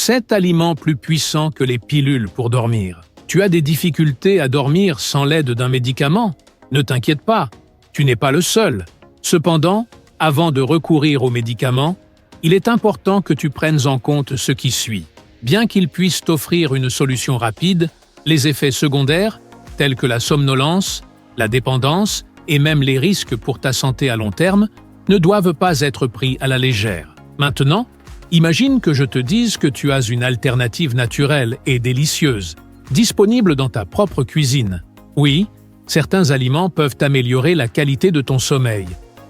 7 aliments plus puissants que les pilules pour dormir. Tu as des difficultés à dormir sans l'aide d'un médicament? Ne t'inquiète pas, tu n'es pas le seul. Cependant, avant de recourir aux médicaments, il est important que tu prennes en compte ce qui suit. Bien qu'ils puissent t'offrir une solution rapide, les effets secondaires, tels que la somnolence, la dépendance et même les risques pour ta santé à long terme, ne doivent pas être pris à la légère. Maintenant, imagine que je te dise que tu as une alternative naturelle et délicieuse, disponible dans ta propre cuisine. Oui, certains aliments peuvent améliorer la qualité de ton sommeil,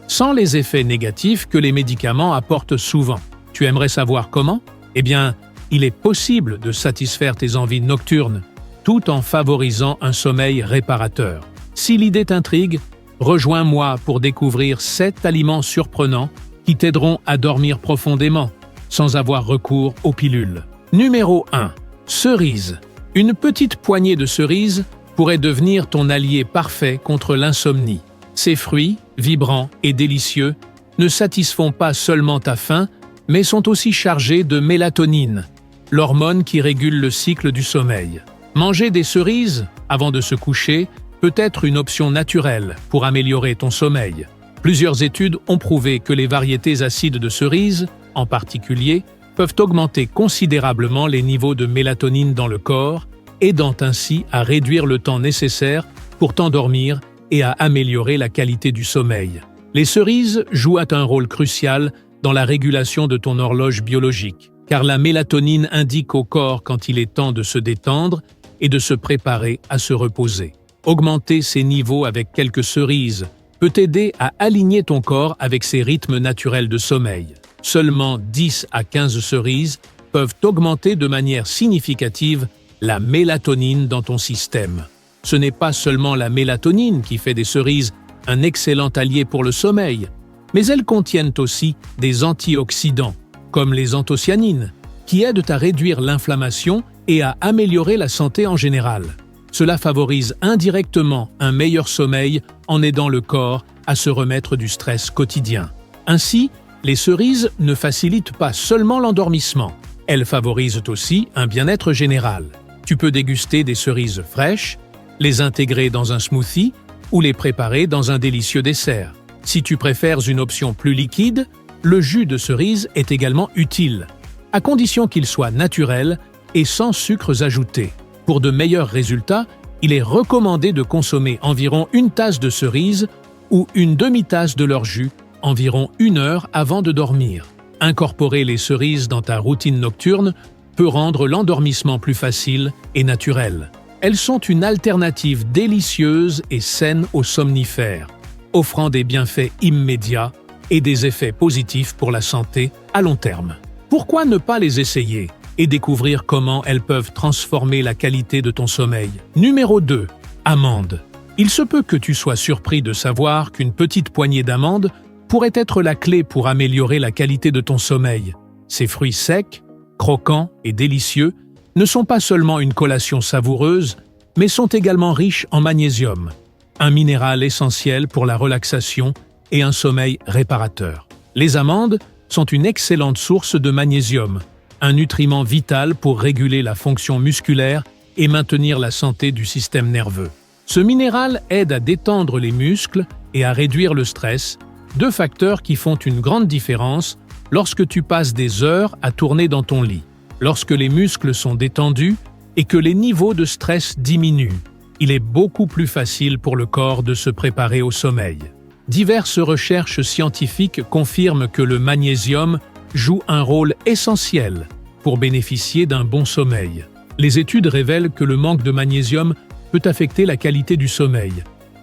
sans les effets négatifs que les médicaments apportent souvent. Tu aimerais savoir comment? Eh bien, il est possible de satisfaire tes envies nocturnes, tout en favorisant un sommeil réparateur. Si l'idée t'intrigue, rejoins-moi pour découvrir 7 aliments surprenants qui t'aideront à dormir profondément, sans avoir recours aux pilules. Numéro 1. Cerises. Une petite poignée de cerises pourrait devenir ton allié parfait contre l'insomnie. Ces fruits, vibrants et délicieux, ne satisfont pas seulement ta faim, mais sont aussi chargés de mélatonine, l'hormone qui régule le cycle du sommeil. Manger des cerises avant de se coucher peut être une option naturelle pour améliorer ton sommeil. Plusieurs études ont prouvé que les variétés acides de cerises, en particulier, peuvent augmenter considérablement les niveaux de mélatonine dans le corps, aidant ainsi à réduire le temps nécessaire pour t'endormir et à améliorer la qualité du sommeil. Les cerises jouent un rôle crucial dans la régulation de ton horloge biologique, car la mélatonine indique au corps quand il est temps de se détendre et de se préparer à se reposer. Augmenter ces niveaux avec quelques cerises peut t'aider à aligner ton corps avec ses rythmes naturels de sommeil. Seulement 10 à 15 cerises peuvent augmenter de manière significative la mélatonine dans ton système. Ce n'est pas seulement la mélatonine qui fait des cerises un excellent allié pour le sommeil, mais elles contiennent aussi des antioxydants, comme les anthocyanines, qui aident à réduire l'inflammation et à améliorer la santé en général. Cela favorise indirectement un meilleur sommeil en aidant le corps à se remettre du stress quotidien. Ainsi, les cerises ne facilitent pas seulement l'endormissement, elles favorisent aussi un bien-être général. Tu peux déguster des cerises fraîches, les intégrer dans un smoothie ou les préparer dans un délicieux dessert. Si tu préfères une option plus liquide, le jus de cerise est également utile, à condition qu'il soit naturel et sans sucres ajoutés. Pour de meilleurs résultats, il est recommandé de consommer environ une tasse de cerise ou une demi-tasse de leur jus environ 1 heure avant de dormir. Incorporer les cerises dans ta routine nocturne peut rendre l'endormissement plus facile et naturel. Elles sont une alternative délicieuse et saine aux somnifères, offrant des bienfaits immédiats et des effets positifs pour la santé à long terme. Pourquoi ne pas les essayer et découvrir comment elles peuvent transformer la qualité de ton sommeil? Numéro 2. Amandes. Il se peut que tu sois surpris de savoir qu'une petite poignée d'amandes pourrait être la clé pour améliorer la qualité de ton sommeil. Ces fruits secs, croquants et délicieux ne sont pas seulement une collation savoureuse, mais sont également riches en magnésium, un minéral essentiel pour la relaxation et un sommeil réparateur. Les amandes sont une excellente source de magnésium, un nutriment vital pour réguler la fonction musculaire et maintenir la santé du système nerveux. Ce minéral aide à détendre les muscles et à réduire le stress, 2 facteurs qui font une grande différence lorsque tu passes des heures à tourner dans ton lit. Lorsque les muscles sont détendus et que les niveaux de stress diminuent, il est beaucoup plus facile pour le corps de se préparer au sommeil. Diverses recherches scientifiques confirment que le magnésium joue un rôle essentiel pour bénéficier d'un bon sommeil. Les études révèlent que le manque de magnésium peut affecter la qualité du sommeil,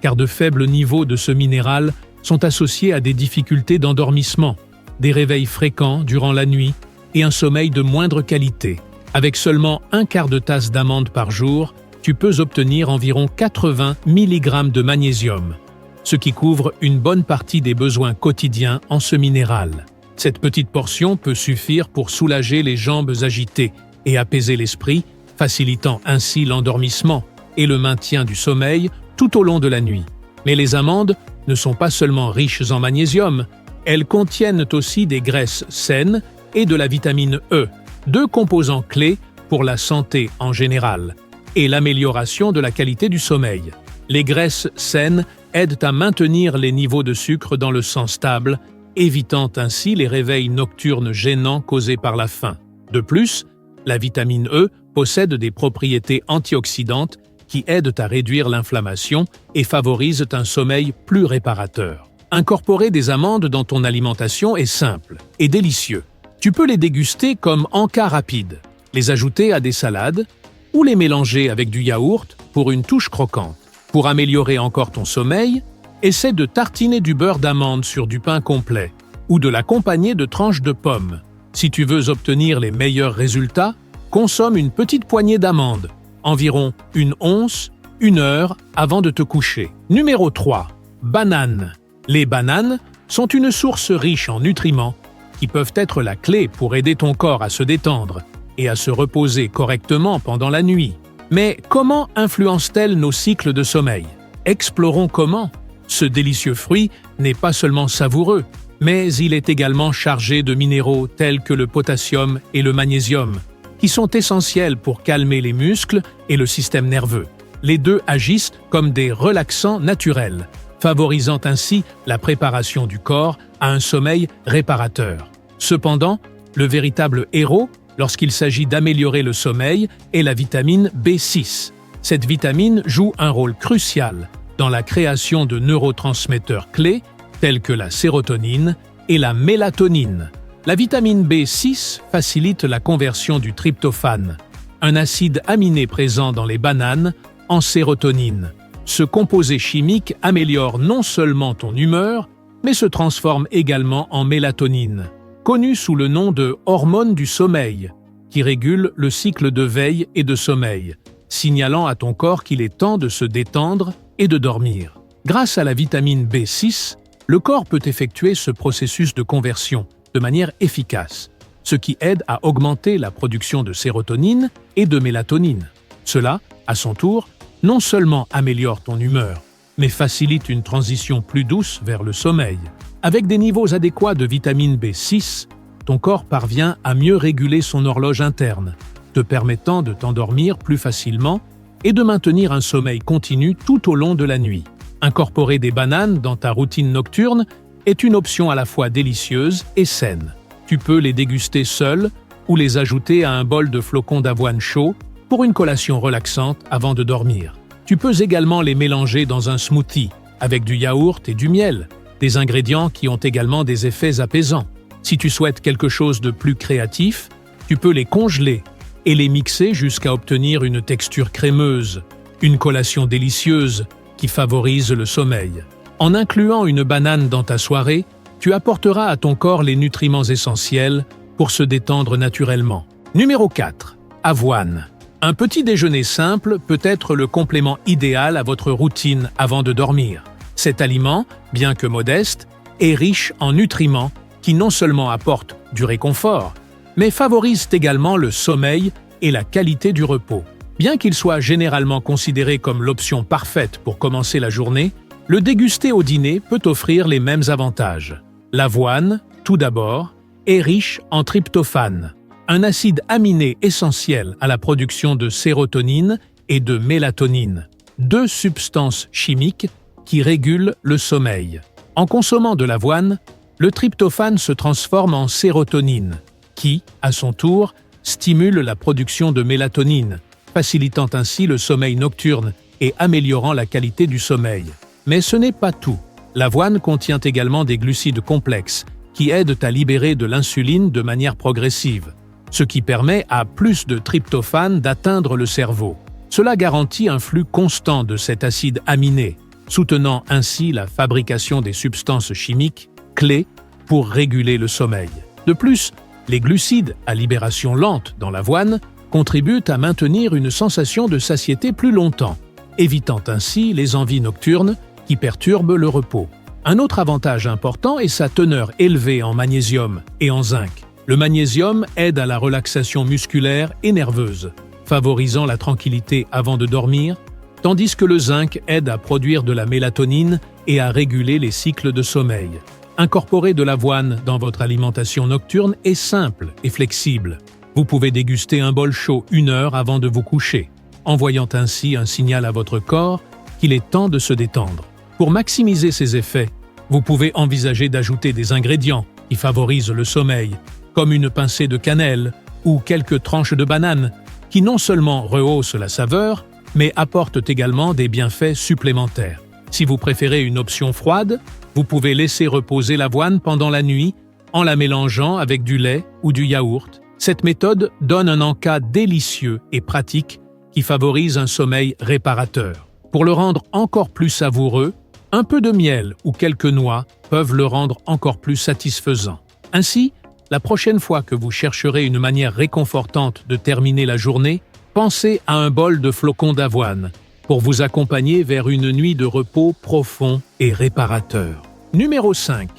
car de faibles niveaux de ce minéral sont associés à des difficultés d'endormissement, des réveils fréquents durant la nuit et un sommeil de moindre qualité. Avec seulement 1/4 de tasse d'amandes par jour, tu peux obtenir environ 80 mg de magnésium, ce qui couvre une bonne partie des besoins quotidiens en ce minéral. Cette petite portion peut suffire pour soulager les jambes agitées et apaiser l'esprit, facilitant ainsi l'endormissement et le maintien du sommeil tout au long de la nuit. Mais les amandes ne sont pas seulement riches en magnésium, elles contiennent aussi des graisses saines et de la vitamine E, deux composants clés pour la santé en général et l'amélioration de la qualité du sommeil. Les graisses saines aident à maintenir les niveaux de sucre dans le sang stable, évitant ainsi les réveils nocturnes gênants causés par la faim. De plus, la vitamine E possède des propriétés antioxydantes qui aident à réduire l'inflammation et favorisent un sommeil plus réparateur. Incorporer des amandes dans ton alimentation est simple et délicieux. Tu peux les déguster comme encas rapide, les ajouter à des salades ou les mélanger avec du yaourt pour une touche croquante. Pour améliorer encore ton sommeil, essaie de tartiner du beurre d'amande sur du pain complet ou de l'accompagner de tranches de pommes. Si tu veux obtenir les meilleurs résultats, consomme une petite poignée d'amandes, environ une once, 1 heure avant de te coucher. Numéro 3. Bananes. Les bananes sont une source riche en nutriments qui peuvent être la clé pour aider ton corps à se détendre et à se reposer correctement pendant la nuit. Mais comment influence-t-elle nos cycles de sommeil? Explorons comment. Ce délicieux fruit n'est pas seulement savoureux, mais il est également chargé de minéraux tels que le potassium et le magnésium, qui sont essentiels pour calmer les muscles et le système nerveux. Les deux agissent comme des relaxants naturels, favorisant ainsi la préparation du corps à un sommeil réparateur. Cependant, le véritable héros, lorsqu'il s'agit d'améliorer le sommeil, est la vitamine B6. Cette vitamine joue un rôle crucial dans la création de neurotransmetteurs clés tels que la sérotonine et la mélatonine. La vitamine B6 facilite la conversion du tryptophane, un acide aminé présent dans les bananes, en sérotonine. Ce composé chimique améliore non seulement ton humeur, mais se transforme également en mélatonine, connue sous le nom de hormone du sommeil, qui régule le cycle de veille et de sommeil, signalant à ton corps qu'il est temps de se détendre et de dormir. Grâce à la vitamine B6, le corps peut effectuer ce processus de conversion de manière efficace, ce qui aide à augmenter la production de sérotonine et de mélatonine. Cela, à son tour, non seulement améliore ton humeur, mais facilite une transition plus douce vers le sommeil. Avec des niveaux adéquats de vitamine B6, ton corps parvient à mieux réguler son horloge interne, te permettant de t'endormir plus facilement et de maintenir un sommeil continu tout au long de la nuit. Incorporer des bananes dans ta routine nocturne est une option à la fois délicieuse et saine. Tu peux les déguster seules ou les ajouter à un bol de flocons d'avoine chaud pour une collation relaxante avant de dormir. Tu peux également les mélanger dans un smoothie avec du yaourt et du miel, des ingrédients qui ont également des effets apaisants. Si tu souhaites quelque chose de plus créatif, tu peux les congeler et les mixer jusqu'à obtenir une texture crémeuse, une collation délicieuse qui favorise le sommeil. En incluant une banane dans ta soirée, tu apporteras à ton corps les nutriments essentiels pour se détendre naturellement. Numéro 4. Avoine. Un petit déjeuner simple peut être le complément idéal à votre routine avant de dormir. Cet aliment, bien que modeste, est riche en nutriments qui non seulement apportent du réconfort, mais favorisent également le sommeil et la qualité du repos. Bien qu'il soit généralement considéré comme l'option parfaite pour commencer la journée, le déguster au dîner peut offrir les mêmes avantages. L'avoine, tout d'abord, est riche en tryptophane, un acide aminé essentiel à la production de sérotonine et de mélatonine, deux substances chimiques qui régulent le sommeil. En consommant de l'avoine, le tryptophane se transforme en sérotonine, qui, à son tour, stimule la production de mélatonine, facilitant ainsi le sommeil nocturne et améliorant la qualité du sommeil. Mais ce n'est pas tout. L'avoine contient également des glucides complexes qui aident à libérer de l'insuline de manière progressive, ce qui permet à plus de tryptophane d'atteindre le cerveau. Cela garantit un flux constant de cet acide aminé, soutenant ainsi la fabrication des substances chimiques clés pour réguler le sommeil. De plus, les glucides à libération lente dans l'avoine contribuent à maintenir une sensation de satiété plus longtemps, évitant ainsi les envies nocturnes qui perturbent le repos. Un autre avantage important est sa teneur élevée en magnésium et en zinc. Le magnésium aide à la relaxation musculaire et nerveuse, favorisant la tranquillité avant de dormir, tandis que le zinc aide à produire de la mélatonine et à réguler les cycles de sommeil. Incorporer de l'avoine dans votre alimentation nocturne est simple et flexible. Vous pouvez déguster un bol chaud 1 heure avant de vous coucher, envoyant ainsi un signal à votre corps qu'il est temps de se détendre. Pour maximiser ses effets, vous pouvez envisager d'ajouter des ingrédients qui favorisent le sommeil, comme une pincée de cannelle ou quelques tranches de banane, qui non seulement rehaussent la saveur, mais apportent également des bienfaits supplémentaires. Si vous préférez une option froide, vous pouvez laisser reposer l'avoine pendant la nuit en la mélangeant avec du lait ou du yaourt. Cette méthode donne un encas délicieux et pratique qui favorise un sommeil réparateur. Pour le rendre encore plus savoureux, un peu de miel ou quelques noix peuvent le rendre encore plus satisfaisant. Ainsi, la prochaine fois que vous chercherez une manière réconfortante de terminer la journée, pensez à un bol de flocons d'avoine pour vous accompagner vers une nuit de repos profond et réparateur. Numéro 5.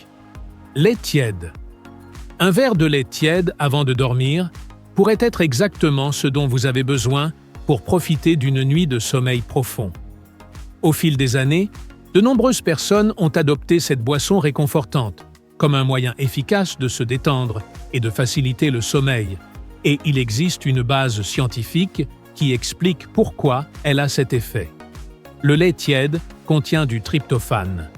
Lait tiède. Un verre de lait tiède avant de dormir pourrait être exactement ce dont vous avez besoin pour profiter d'une nuit de sommeil profond. Au fil des années, de nombreuses personnes ont adopté cette boisson réconfortante comme un moyen efficace de se détendre et de faciliter le sommeil, et il existe une base scientifique qui explique pourquoi elle a cet effet. Le lait tiède contient du tryptophane,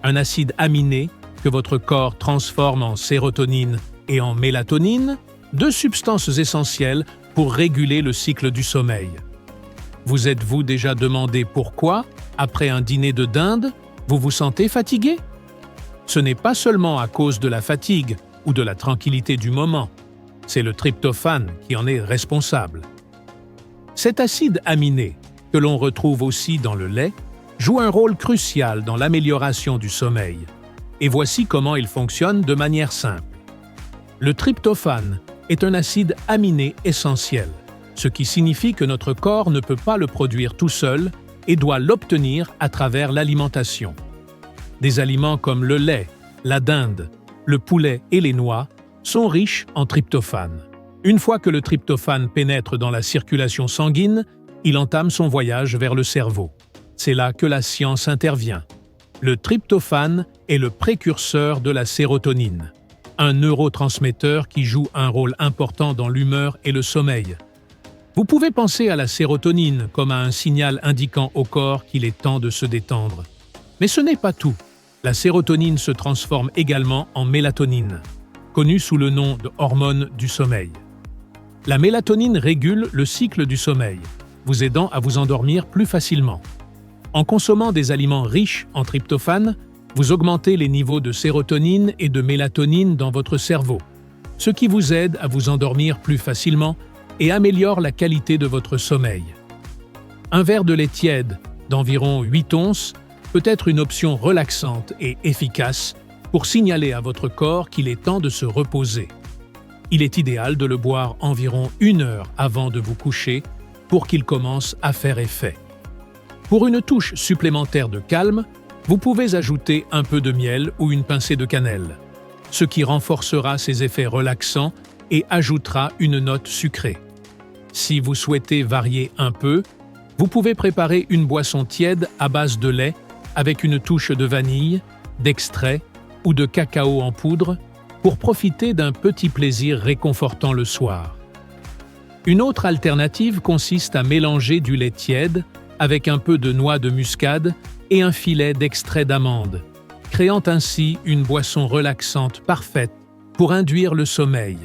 un acide aminé que votre corps transforme en sérotonine et en mélatonine, 2 substances essentielles pour réguler le cycle du sommeil. Vous êtes-vous déjà demandé pourquoi, après un dîner de dinde, vous vous sentez fatigué? Ce n'est pas seulement à cause de la fatigue ou de la tranquillité du moment, c'est le tryptophane qui en est responsable. Cet acide aminé, que l'on retrouve aussi dans le lait, joue un rôle crucial dans l'amélioration du sommeil. Et voici comment il fonctionne de manière simple. Le tryptophane est un acide aminé essentiel, ce qui signifie que notre corps ne peut pas le produire tout seul et doit l'obtenir à travers l'alimentation. Des aliments comme le lait, la dinde, le poulet et les noix sont riches en tryptophane. Une fois que le tryptophane pénètre dans la circulation sanguine, il entame son voyage vers le cerveau. C'est là que la science intervient. Le tryptophane est le précurseur de la sérotonine, un neurotransmetteur qui joue un rôle important dans l'humeur et le sommeil. Vous pouvez penser à la sérotonine comme à un signal indiquant au corps qu'il est temps de se détendre. Mais ce n'est pas tout. La sérotonine se transforme également en mélatonine, connue sous le nom de hormone du sommeil. La mélatonine régule le cycle du sommeil, vous aidant à vous endormir plus facilement. En consommant des aliments riches en tryptophane, vous augmentez les niveaux de sérotonine et de mélatonine dans votre cerveau, ce qui vous aide à vous endormir plus facilement et améliore la qualité de votre sommeil. Un verre de lait tiède d'environ 8 onces peut être une option relaxante et efficace pour signaler à votre corps qu'il est temps de se reposer. Il est idéal de le boire environ 1 heure avant de vous coucher pour qu'il commence à faire effet. Pour une touche supplémentaire de calme, vous pouvez ajouter un peu de miel ou une pincée de cannelle, ce qui renforcera ses effets relaxants et ajoutera une note sucrée. Si vous souhaitez varier un peu, vous pouvez préparer une boisson tiède à base de lait avec une touche de vanille, d'extrait ou de cacao en poudre pour profiter d'un petit plaisir réconfortant le soir. Une autre alternative consiste à mélanger du lait tiède avec un peu de noix de muscade et un filet d'extrait d'amande, créant ainsi une boisson relaxante parfaite pour induire le sommeil.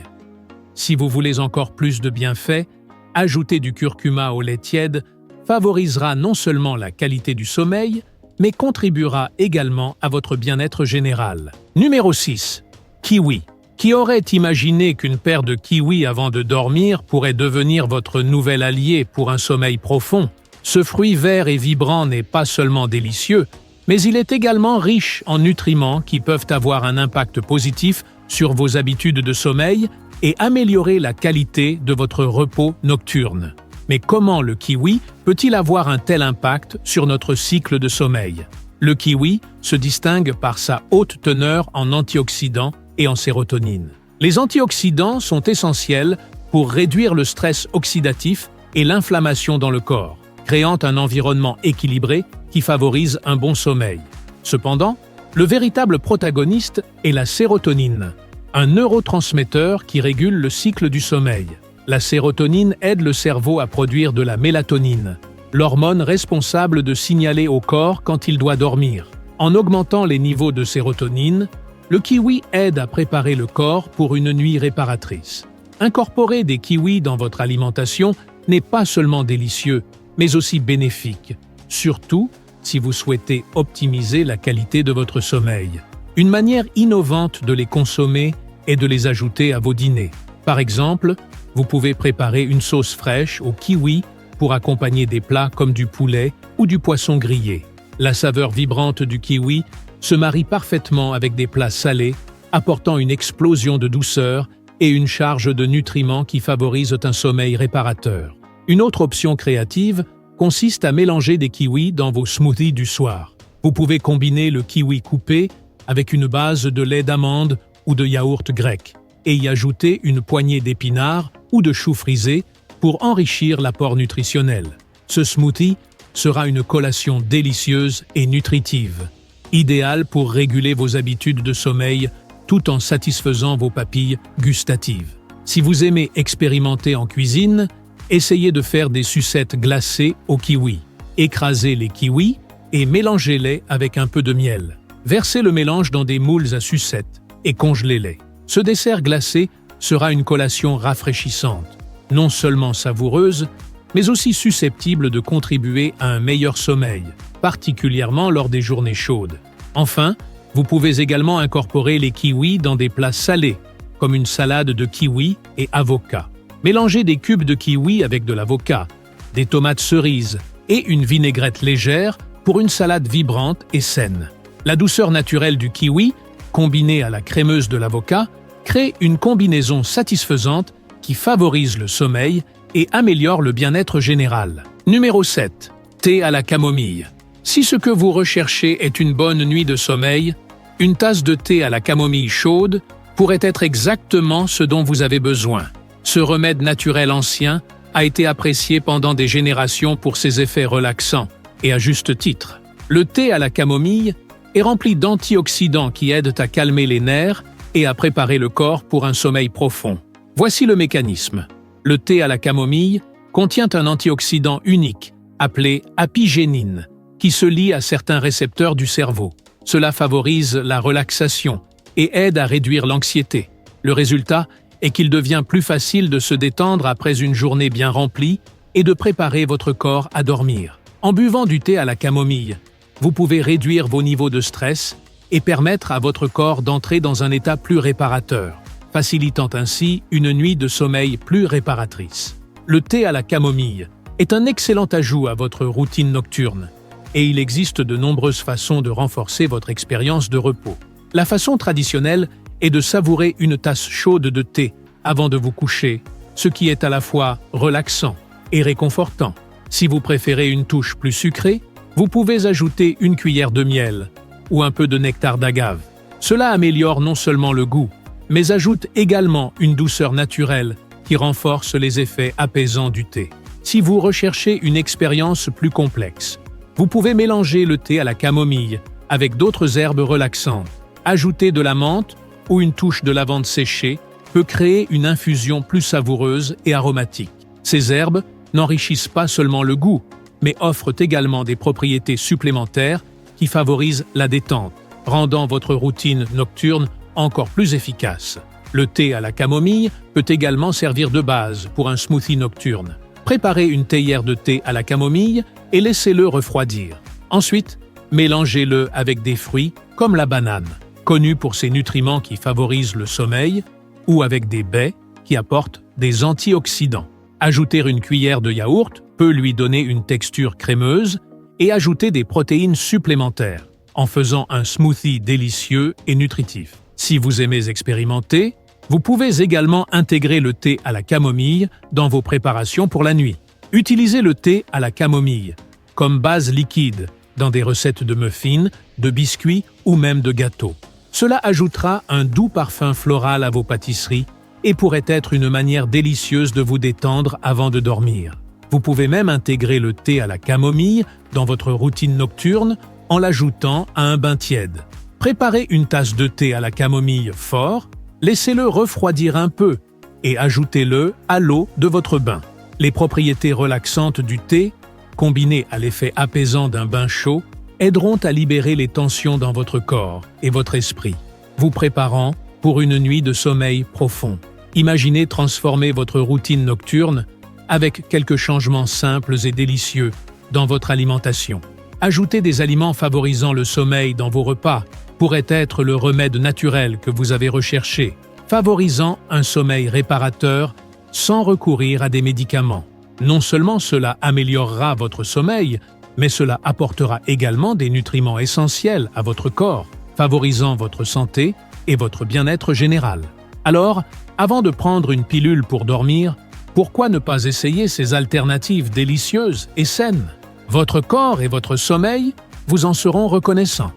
Si vous voulez encore plus de bienfaits, ajouter du curcuma au lait tiède favorisera non seulement la qualité du sommeil, mais contribuera également à votre bien-être général. Numéro 6. Kiwi. Qui aurait imaginé qu'une paire de kiwis avant de dormir pourrait devenir votre nouvel allié pour un sommeil profond? Ce fruit vert et vibrant n'est pas seulement délicieux, mais il est également riche en nutriments qui peuvent avoir un impact positif sur vos habitudes de sommeil et améliorer la qualité de votre repos nocturne. Mais comment le kiwi peut-il avoir un tel impact sur notre cycle de sommeil? Le kiwi se distingue par sa haute teneur en antioxydants et en sérotonine. Les antioxydants sont essentiels pour réduire le stress oxydatif et l'inflammation dans le corps, créant un environnement équilibré qui favorise un bon sommeil. Cependant, le véritable protagoniste est la sérotonine, un neurotransmetteur qui régule le cycle du sommeil. La sérotonine aide le cerveau à produire de la mélatonine, l'hormone responsable de signaler au corps quand il doit dormir. En augmentant les niveaux de sérotonine, le kiwi aide à préparer le corps pour une nuit réparatrice. Incorporer des kiwis dans votre alimentation n'est pas seulement délicieux, mais aussi bénéfique, surtout si vous souhaitez optimiser la qualité de votre sommeil. Une manière innovante de les consommer est de les ajouter à vos dîners. Par exemple, vous pouvez préparer une sauce fraîche au kiwi pour accompagner des plats comme du poulet ou du poisson grillé. La saveur vibrante du kiwi se marie parfaitement avec des plats salés, apportant une explosion de douceur et une charge de nutriments qui favorisent un sommeil réparateur. Une autre option créative consiste à mélanger des kiwis dans vos smoothies du soir. Vous pouvez combiner le kiwi coupé avec une base de lait d'amande ou de yaourt grec et y ajouter une poignée d'épinards ou de choux frisés pour enrichir l'apport nutritionnel. Ce smoothie sera une collation délicieuse et nutritive, idéale pour réguler vos habitudes de sommeil tout en satisfaisant vos papilles gustatives. Si vous aimez expérimenter en cuisine, essayez de faire des sucettes glacées au kiwi. Écrasez les kiwis et mélangez-les avec un peu de miel. Versez le mélange dans des moules à sucettes et congelez-les. Ce dessert glacé sera une collation rafraîchissante, non seulement savoureuse, mais aussi susceptible de contribuer à un meilleur sommeil, particulièrement lors des journées chaudes. Enfin, vous pouvez également incorporer les kiwis dans des plats salés, comme une salade de kiwi et avocat. Mélangez des cubes de kiwi avec de l'avocat, des tomates cerises et une vinaigrette légère pour une salade vibrante et saine. La douceur naturelle du kiwi, combinée à la crémeuse de l'avocat, crée une combinaison satisfaisante qui favorise le sommeil et améliore le bien-être général. Numéro 7. Thé à la camomille. Si ce que vous recherchez est une bonne nuit de sommeil, une tasse de thé à la camomille chaude pourrait être exactement ce dont vous avez besoin. Ce remède naturel ancien a été apprécié pendant des générations pour ses effets relaxants, et à juste titre. Le thé à la camomille est rempli d'antioxydants qui aident à calmer les nerfs et à préparer le corps pour un sommeil profond. Voici le mécanisme. Le thé à la camomille contient un antioxydant unique, appelé apigénine, qui se lie à certains récepteurs du cerveau. Cela favorise la relaxation et aide à réduire l'anxiété. Le résultat est qu'il devient plus facile de se détendre après une journée bien remplie et de préparer votre corps à dormir. En buvant du thé à la camomille, vous pouvez réduire vos niveaux de stress et permettre à votre corps d'entrer dans un état plus réparateur, facilitant ainsi une nuit de sommeil plus réparatrice. Le thé à la camomille est un excellent ajout à votre routine nocturne, et il existe de nombreuses façons de renforcer votre expérience de repos. La façon traditionnelle est de savourer une tasse chaude de thé avant de vous coucher, ce qui est à la fois relaxant et réconfortant. Si vous préférez une touche plus sucrée, vous pouvez ajouter une cuillère de miel ou un peu de nectar d'agave. Cela améliore non seulement le goût, mais ajoute également une douceur naturelle qui renforce les effets apaisants du thé. Si vous recherchez une expérience plus complexe, vous pouvez mélanger le thé à la camomille avec d'autres herbes relaxantes. Ajouter de la menthe ou une touche de lavande séchée peut créer une infusion plus savoureuse et aromatique. Ces herbes n'enrichissent pas seulement le goût, mais offrent également des propriétés supplémentaires qui favorisent la détente, rendant votre routine nocturne encore plus efficace. Le thé à la camomille peut également servir de base pour un smoothie nocturne. Préparez une théière de thé à la camomille et laissez-le refroidir. Ensuite, mélangez-le avec des fruits comme la banane, connue pour ses nutriments qui favorisent le sommeil, ou avec des baies qui apportent des antioxydants. Ajouter une cuillère de yaourt peut lui donner une texture crémeuse et ajouter des protéines supplémentaires, en faisant un smoothie délicieux et nutritif. Si vous aimez expérimenter, vous pouvez également intégrer le thé à la camomille dans vos préparations pour la nuit. Utilisez le thé à la camomille comme base liquide dans des recettes de muffins, de biscuits ou même de gâteaux. Cela ajoutera un doux parfum floral à vos pâtisseries et pourrait être une manière délicieuse de vous détendre avant de dormir. Vous pouvez même intégrer le thé à la camomille dans votre routine nocturne en l'ajoutant à un bain tiède. Préparez une tasse de thé à la camomille fort, laissez-le refroidir un peu et ajoutez-le à l'eau de votre bain. Les propriétés relaxantes du thé, combinées à l'effet apaisant d'un bain chaud, aideront à libérer les tensions dans votre corps et votre esprit, vous préparant pour une nuit de sommeil profond. Imaginez transformer votre routine nocturne avec quelques changements simples et délicieux dans votre alimentation. Ajouter des aliments favorisant le sommeil dans vos repas pourrait être le remède naturel que vous avez recherché, favorisant un sommeil réparateur sans recourir à des médicaments. Non seulement cela améliorera votre sommeil, mais cela apportera également des nutriments essentiels à votre corps, favorisant votre santé et votre bien-être général. Alors, avant de prendre une pilule pour dormir, pourquoi ne pas essayer ces alternatives délicieuses et saines? Votre corps et votre sommeil vous en seront reconnaissants.